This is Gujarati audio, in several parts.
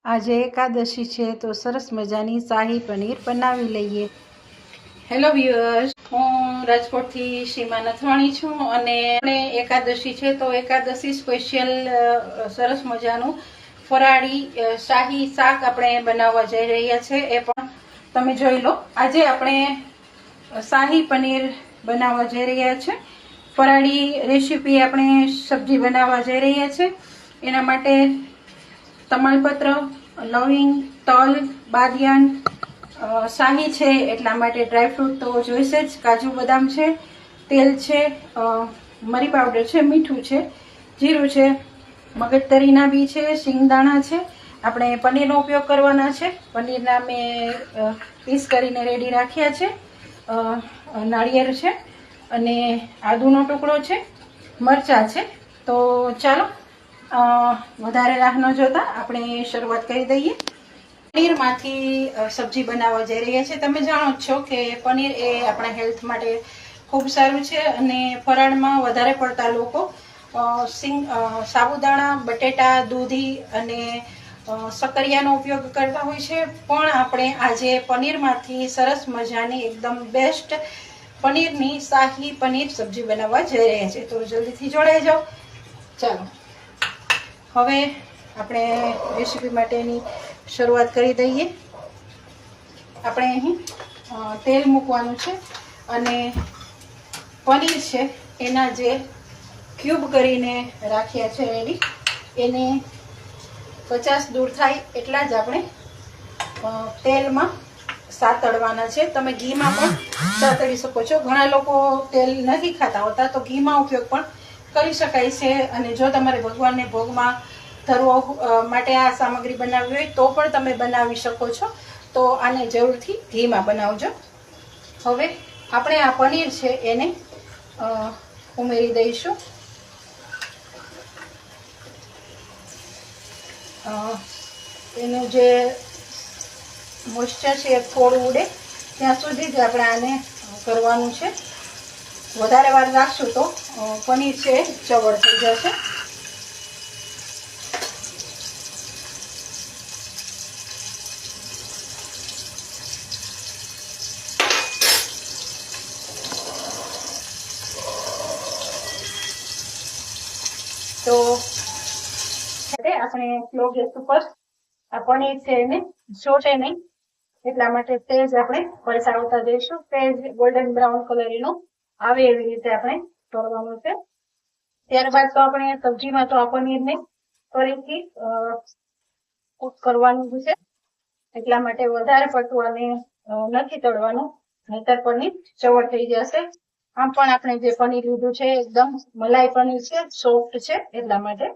આજે એકાદશી છે તો સરસ મજાની શાહી પનીર બનાવી લઈએ. હેલો વ્યુઅર્સ, હું રાજકોટથી સીમા નથવાણી છું અને આપણે એકાદશી છે તો એકાદશી સ્પેશિયલ સરસ મજાનું ફરાળી શાહી શાક આપણે બનાવવા જઈ રહ્યા છે. એ પણ તમે જોઈ લો. આજે આપણે શાહી પનીર બનાવવા જઈ રહ્યા છે. ફરાળી રેસીપી આપણે સબ્જી બનાવવા જઈ રહ્યા છે. એના માટે તમાલપત્ર, લવિંગ, તલ, બાદિયાન, શાહી છે એટલા માટે ડ્રાયફ્રૂટ તો જોઈશે જ. કાજુ બદામ છે, તેલ છે, મરી પાવડર છે, મીઠું છે, જીરું છે, મગજતરીના બી છે, શિંગદાણા છે. આપણે પનીરનો ઉપયોગ કરવાના છે. પનીરના મેં પીસ કરીને રેડી રાખ્યા છે. નાળિયેર છે અને આદુનો ટુકડો છે, મરચાં છે. તો ચાલો વધારે રાહ ન જોતા આપણે શરૂઆત કરી દઈએ. પનીરમાંથી સબ્જી બનાવવા જઈ રહ્યા છે. તમે જાણો જ છો કે પનીર એ આપણા હેલ્થ માટે ખૂબ સારું છે અને ફરાળમાં વધારે પડતા લોકો સાબુદાણા, બટેટા, દૂધી અને સક્કરિયાનો ઉપયોગ કરતા હોય છે. પણ આપણે આજે પનીરમાંથી સરસ મજાની એકદમ બેસ્ટ પનીરની શાહી પનીર સબ્જી બનાવવા જઈ રહ્યા છે. તો જલ્દીથી જોડાઈ જાઓ. ચાલો હવે આપણે રેસીપી માટેની શરૂઆત કરી દઈએ. આપણે અહીં તેલ મૂકવાનું છે અને પનીર છે એના જે ક્યુબ કરીને રાખ્યા છે રેડી, એને 50 દૂર થાય એટલા જ આપણે તેલમાં સાતળવાના છે. તમે ઘીમાં પણ સાતળી શકો છો. ઘણા લોકો તેલ નથી ખાતા હોતા તો ઘીમાં ઉપયોગ પણ કરી શકાય છે. અને જો તમારે ભગવાનને ભોગમાં ધરવા માટે આ સામગ્રી બનાવવી હોય તો પણ તમે બનાવી શકો છો. તો આને જરૂરથી ઘીમાં બનાવજો. હવે આપણે આ પનીર છે એને ઉમેરી દઈશું. એનું જે મોઇસ્ચર છે એ થોડું ઉડે ત્યાં સુધી જ આપણે આને કરવાનું છે. વધારે વાર રાખશું તો પનીર છે એ ચવડ થઈ જશે. તો આપણે સ્લો ગેસ ઉપર આ પનીર છે એને ચોટે નહીં એટલા માટે તેજ આપણે પલસાવતા જઈશું. તેજ ગોલ્ડન બ્રાઉન કલર એનો આવે એવી રીતે આપણે કરવાનું છે. ત્યારબાદ તો આપણે સબ્જીમાં તો આ પનીરને ફરીથી કૂક કરવાનું છે. એટલા માટે વધારે પડતું આને નથી તળવાનું, નહીતર પનીર ચવડ થઈ જશે. આમ પણ આપણે જે પનીર લીધું છે એકદમ મલાઈ પનીર છે, સોફ્ટ છે એટલા માટે.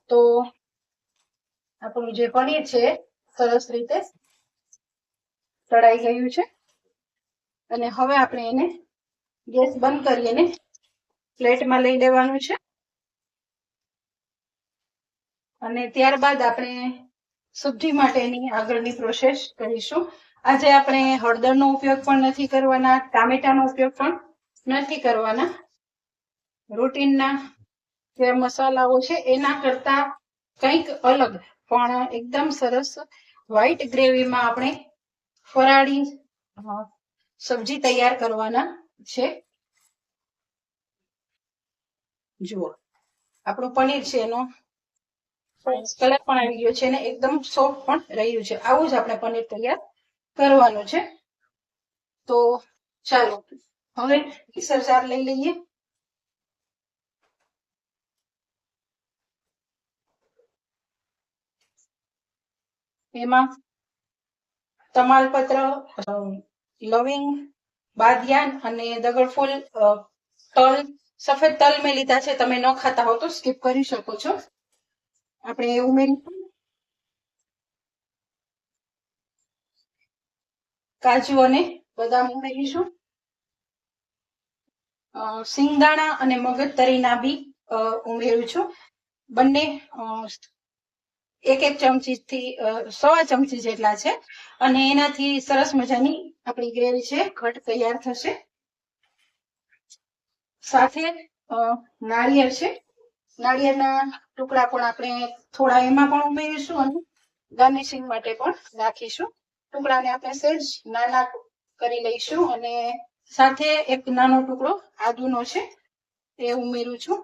તો આપણું જે પનીર છે સરસ રીતે તળાઈ ગયું છે અને હવે આપણે એને ગેસ બંધ કરીને પ્લેટમાં લઈ લેવાનું છે. અને ત્યારબાદ આપણે સબ્જી માટેની આગળની પ્રોસેસ કરીશું. આજે આપણે હળદરનો ઉપયોગ પણ નથી કરવાના, ટામેટાનો ઉપયોગ પણ નથી કરવાના. રૂટીનના જે મસાલાઓ છે એના કરતા કંઈક અલગ પણ એકદમ સરસ વ્હાઈટ ગ્રેવીમાં આપણે ફરાળી સબ્જી તૈયાર કરવાના છે. જુઓ, આપણું પનીર છે એનો કલર પણ આવી ગયો છે અને એકદમ સોફ્ટ પણ રહ્યું છે. આવું જ આપણે પનીર તૈયાર કરવાનું છે. તો ચાલો હવે મિક્સર જાર લઈ લઈએ. એમાં તમાલપત્ર, લવિંગ, બાદિયાન અને દગડફૂલ, તલ, સફેદ તલ મેં લીધા છે. તમે ન ખાતા હો તો સ્કીપ કરી શકો છો. આપણે એ ઉમેરીશું. કાજુ અને બદામ ઉમેરીશું. સિંગદાણા અને મગજતરીના બી ઉમેરું છું. બંને એક ચમચી થી 1.25 ચમચી જેટલા છે અને એનાથી સરસ મજાની આપણી ગ્રેવી છે ઘટ તૈયાર થશે. સાથે નાળિયેર છે, નાળિયેરના ટુકડા પણ આપણે થોડા એમાં પણ ઉમેરીશું અને ગાર્નિશિંગ માટે પણ રાખીશું. ટુકડાને આપણે સહેજ નાના કરી લઈશું અને સાથે એક નાનો ટુકડો આદુનો છે એ ઉમેરું છું.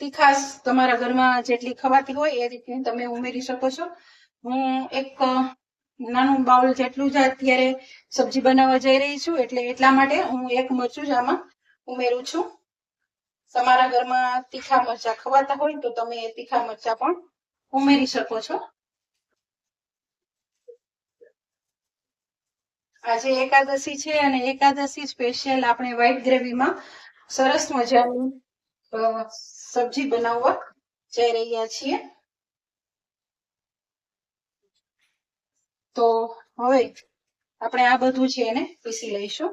તીખાશ તમારા ઘરમાં જેટલી ખવાતી હોય એ રીતની તમે ઉમેરી શકો છો. હું એક નાનું બાઉલ જેટલું જ અત્યારે સબ્જી બનાવવા જઈ રહી છું એટલે એટલા માટે હું એક મરચું જ આમાં ઉમેરું છું. તમારા ઘરમાં તીખા મરચા ખવાતા હોય તો તમે તીખા મરચા પણ ઉમેરી શકો છો. આજે એકાદશી છે અને એકાદશી સ્પેશિયલ આપણે વ્હાઈટ ગ્રેવીમાં સરસ મજાની સબ્જી બનાવવા જઈ રહ્યા છીએ. તો હવે આપણે આ બધું છે એને પીસી લઈશું.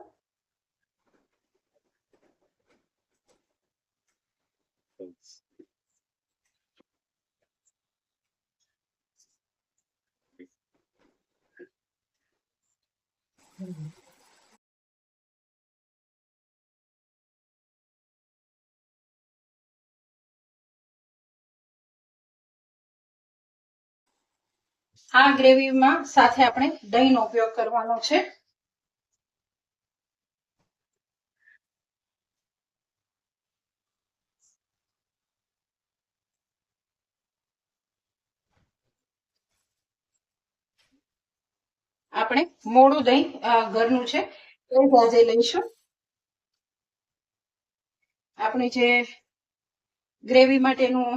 આ ગ્રેવીમાં સાથે આપણે દહીંનો ઉપયોગ કરવાનો છે. આપણે મોડું દહીં ઘરનું છે એ જ આજે લઈશું. આપણે જે ગ્રેવી માટેનું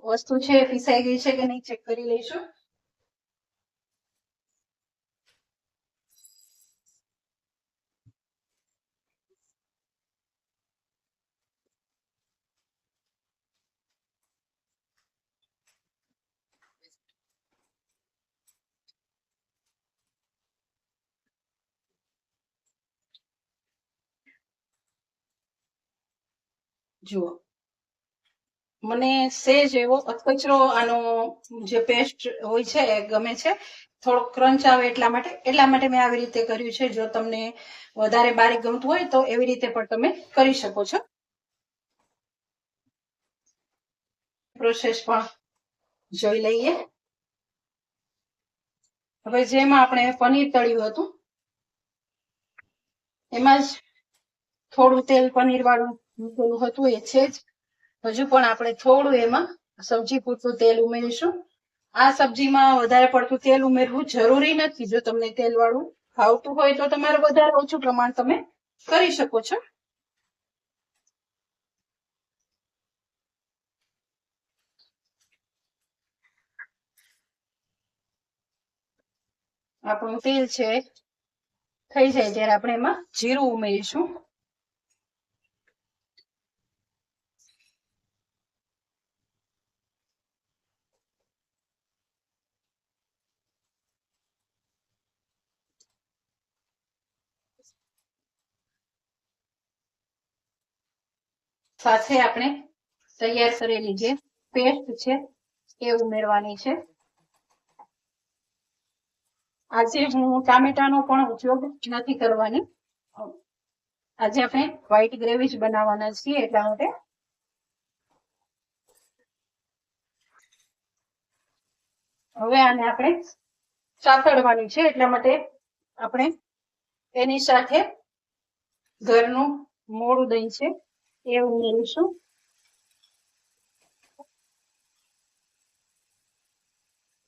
વસ્તુ છે પીસાઈ ગઈ છે કે નહીં ચેક કરી લઈશું. જુઓ, મને સેજ એવો અધકચરો આનો જે પેસ્ટ હોય છે એ ગમે છે. થોડો ક્રંચ આવે એટલા માટે મેં આવી રીતે કર્યું છે. જો તમને વધારે બારીક ગમતું હોય તો એવી રીતે પણ તમે કરી શકો છો. પ્રોસેસ પણ જોઈ લઈએ. હવે જેમાં આપણે પનીર તળ્યું હતું એમાં જ થોડું તેલ પનીર વાળું મૂકેલું હતું એ છે જ. હજુ પણ આપણે થોડું એમાં સબ્જી પૂરતું તેલ ઉમેરીશું. આ સબ્જીમાં વધારે પડતું તેલ ઉમેરવું જરૂરી નથી. જો તમને તેલ વાળું ખાવતું હોય તો તમારે વધારે ઓછું પ્રમાણ તમે કરી શકો છો. આપણું તેલ છે થઈ જાય ત્યારે આપણે એમાં જીરું ઉમેરીશું. સાથે આપણે તૈયાર કરેલી જે પેસ્ટ છે એ ઉમેરવાની છે. આજે હું ટામેટાનો પણ ઉપયોગ નથી કરવાની. આજે આપણે વ્હાઈટ ગ્રેવી જ બનાવવાના છીએ એટલા માટે. હવે આને આપણે ચાતડવાની છે એટલા માટે આપણે એની સાથે ઘરનું મોડું દહીં છે એ ઉમેરીશું.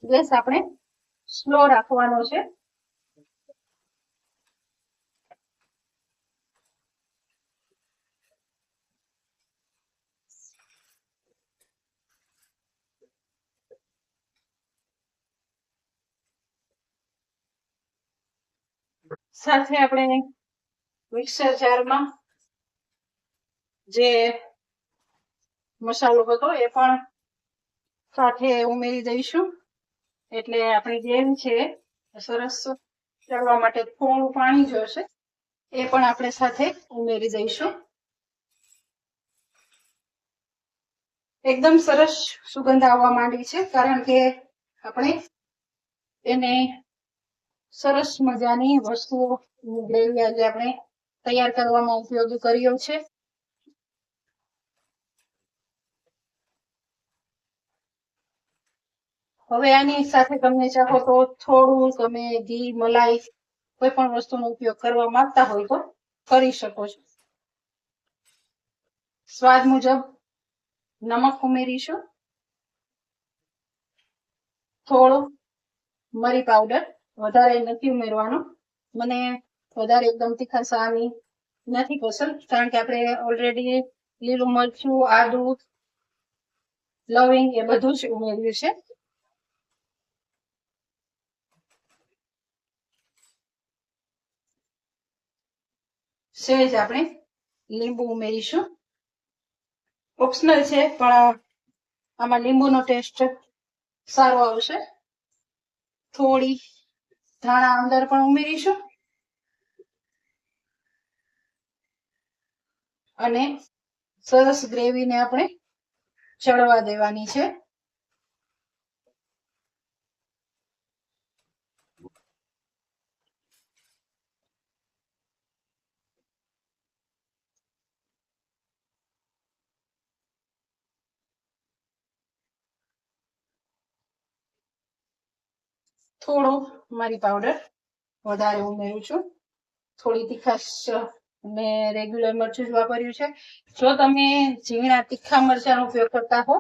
ગેસ આપણે સ્લો રાખવાનો છે. સાથે આપણે મિક્સર જારમાં જે મસાલો હતો એ પણ સાથે ઉમેરી દઈશું એટલે આપણી ગ્રેવી છે સરસ ચડવા માટે થોડું પાણી જોશે, એ પણ આપણે સાથે ઉમેરી દઈશું. એકદમ સરસ સુગંધ આવવા માંડી છે, કારણ કે આપણે એને સરસ મજાની વસ્તુઓ ગ્રેવી આજે આપણે તૈયાર કરવામાં ઉપયોગ કર્યો છે. હવે આની સાથે તમને ચાહો તો થોડું તમે ઘી, મલાઈ, કોઈ પણ વસ્તુનો ઉપયોગ કરવા માંગતા હોય તો કરી શકો છો. સ્વાદ મુજબ નમક ઉમેરીશું, થોડો મરી પાવડર, વધારે નથી ઉમેરવાનો. મને વધારે એકદમ તીખાશ આવી નથી પસંદ, કારણ કે આપણે ઓલરેડી લીલું મરચું, આદુ, લવિંગ એ બધું જ ઉમેર્યું છે. સહેજ આપણે લીંબુ ઉમેરીશું, ઓપ્શનલ છે, પણ આમાં લીંબુનો ટેસ્ટ સારો આવશે. થોડી ધાણા અંદર પણ ઉમેરીશું અને સરસ ગ્રેવીને આપણે ચડવા દેવાની છે. થોડો મરી પાવડર વધારે ઉમેરું છું, થોડી તીખાશ. મેં રેગ્યુલર મરચું જ વાપર્યું છે. જો તમે ઝીણા તીખા મરચાંનો ઉપયોગ કરતા હો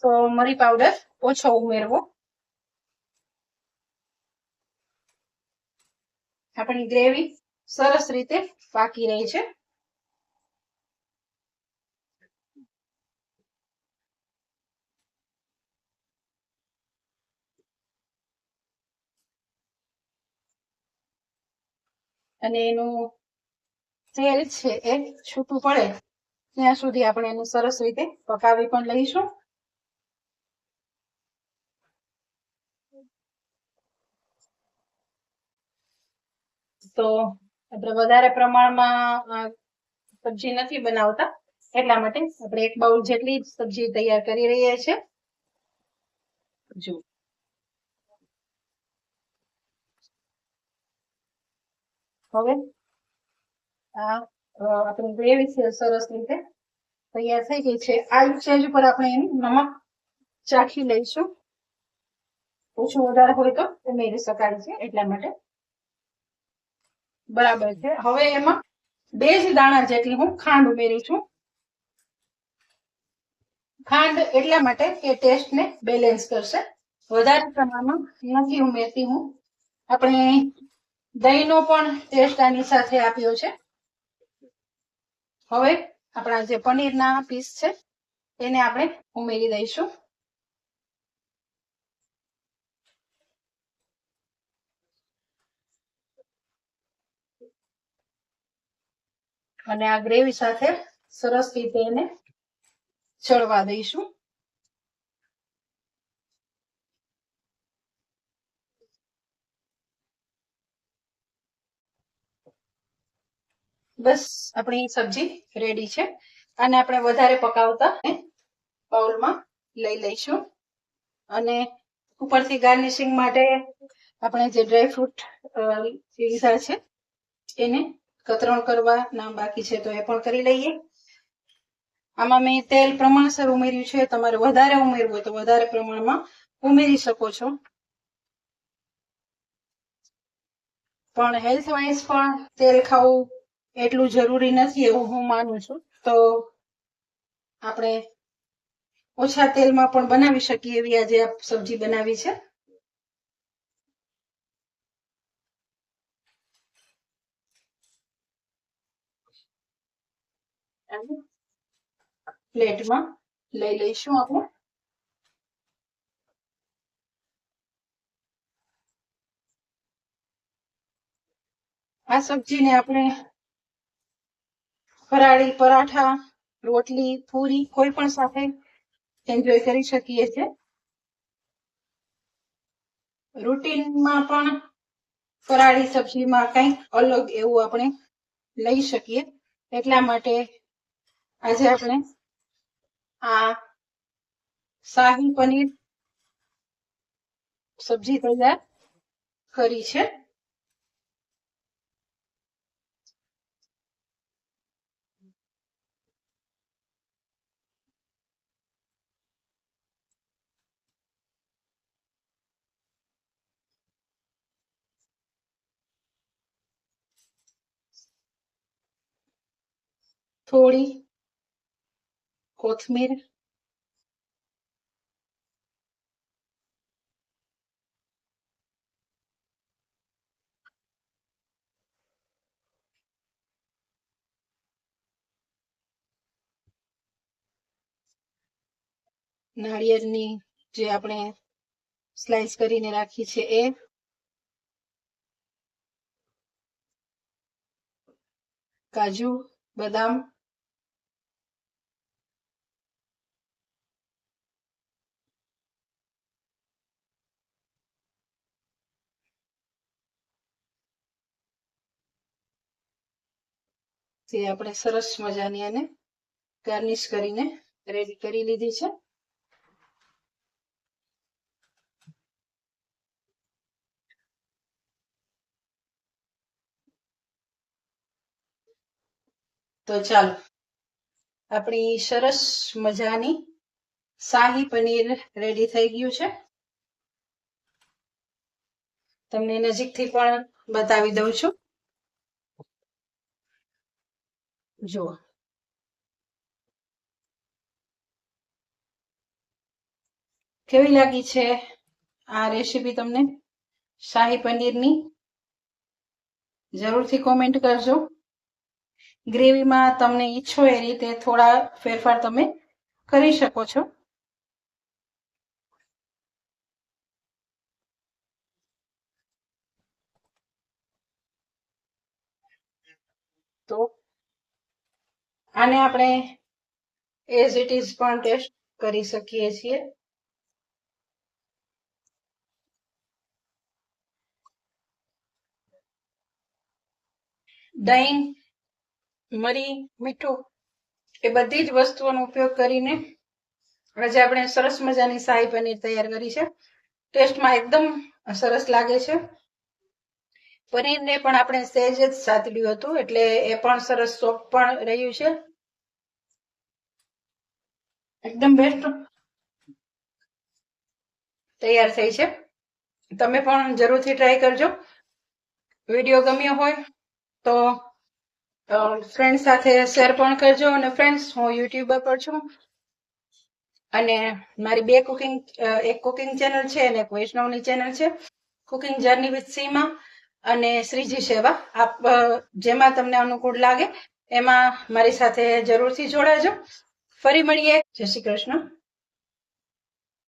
તો મરી પાવડર ઓછો ઉમેરવો. આપણી ગ્રેવી સરસ રીતે પાકી રહી છે. અને એનું તેલ છે એ છૂટું પડે ત્યાં સુધી આપણે એને સરસ રીતે પકાવી પણ લઈશું. તો આપણે વધારે પ્રમાણમાં સબ્જી નથી બનાવતા, એટલા માટે આપણે એક બાઉલ જેટલી સબ્જી તૈયાર કરી રહ્યા છીએ. જો હવે આ આપણી ગ્રેવી છે સરસ રીતે તૈયાર થઈ ગઈ છે. આ સ્ટેજ ઉપર આપણે એનું નમક ચાખી લઈશું. ઓછું વધારે હોય તો ઉમેરી શકાય છે, એટલા માટે બરાબર છે. હવે એમાં 2 જ દાણા જેટલી હું ખાંડ ઉમેરી છું. ખાંડ એટલા માટે કે ટેસ્ટને બેલેન્સ કરશે. વધારે પ્રમાણમાં નથી ઉમેરતી હું. આપણે દહીંનો પણ ટેસ્ટ આની સાથે આપ્યો છે. હવે આપણા જે પનીરના પીસ છે એને આપણે ઉમેરી દઈશું. અને આ ગ્રેવી સાથે સરસ રીતે એને ચડવા દઈશું. બસ આપણી સબ્જી રેડી છે. અને આપણે વધારે પકાવતા બાઉલમાં લઈ લઈશું. અને ઉપરથી ગાર્નિશિંગ માટે આપણે જે ડ્રાયફ્રૂટ લીધા છે એને કતરણ કરવા ના બાકી છે તો એ પણ કરી લઈએ. આમાં મેં તેલ પ્રમાણસર ઉમેર્યું છે. તમારે વધારે ઉમેરવું હોય તો વધારે પ્રમાણમાં ઉમેરી શકો છો, પણ હેલ્થ વાઇઝ પણ તેલ ખાવું એટલું જરૂરી નથી એવું હું માનું છું. તો આપણે ઓછા તેલમાં પણ બનાવી શકીએ એવી આજે આ સબ્જી બનાવી છે. પ્લેટમાં લઈ લઈશું આપણે. આ સબ્જીને આપણે ફરાળી પરાઠા, રોટલી, પૂરી કોઈ પણ સાથે એન્જોય કરી શકીએ છીએ. રૂટીનમાં પણ ફરાળી સબ્જીમાં કંઈક અલગ એવું આપણે લઈ શકીએ, એટલા માટે આજે આપણે આ શાહી પનીર સબ્જી તૈયાર કરી છે. થોડી કોથમીર, નાળિયેરની જે આપણે સ્લાઇસ કરીને રાખી છે એ, કાજુ, બદામ, જે આપણે સરસ મજાની એને ગાર્નિશ કરીને રેડી કરી લીધી છે. તો ચાલો, આપણી સરસ મજાની શાહી પનીર રેડી થઈ ગયું છે. તમને નજીકથી પણ બતાવી દઉં છું. જુઓ, કેવી લાગી છે આ રેસીપી તમને શાહી પનીરની? જરૂરથી કોમેન્ટ કરજો. ગ્રેવીમાં તમને ઈચ્છો એ રીતે થોડા ફેરફાર તમે કરી શકો છો. તો આને આપણે એઝ ઇટ ઇઝ પણ ટેસ્ટ કરી શકીએ છીએ. દહીં, મરી, મીઠું એ બધી જ વસ્તુઓનો ઉપયોગ કરીને આજે આપણે સરસ મજાની શાહી પનીર તૈયાર કરી છે. ટેસ્ટમાં એકદમ સરસ લાગે છે. પનીરને પણ આપણે સહેજ જ સાતડ્યું હતું, એટલે એ પણ સરસ સોફ્ટ પણ રહ્યું છે. એકદમ બેસ્ટ તૈયાર થઈ છે. તમે પણ જરૂરથી ટ્રાય કરજો. વિડીયો ગમ્યો હોય તો ફ્રેન્ડ સાથે શેર પણ કરજો. અને ફ્રેન્ડ્સ, હું યુટ્યુબર પર છું અને મારી એક કુકિંગ ચેનલ છે અને એક વૈષ્ણવની ચેનલ છે, કુકિંગ જર્ની વિથ સીમા અને શ્રીજી સેવા. આપ જેમાં તમને અનુકૂળ લાગે એમાં મારી સાથે જરૂરથી જોડાજો. ફરી મળીએ. જય શ્રી કૃષ્ણ.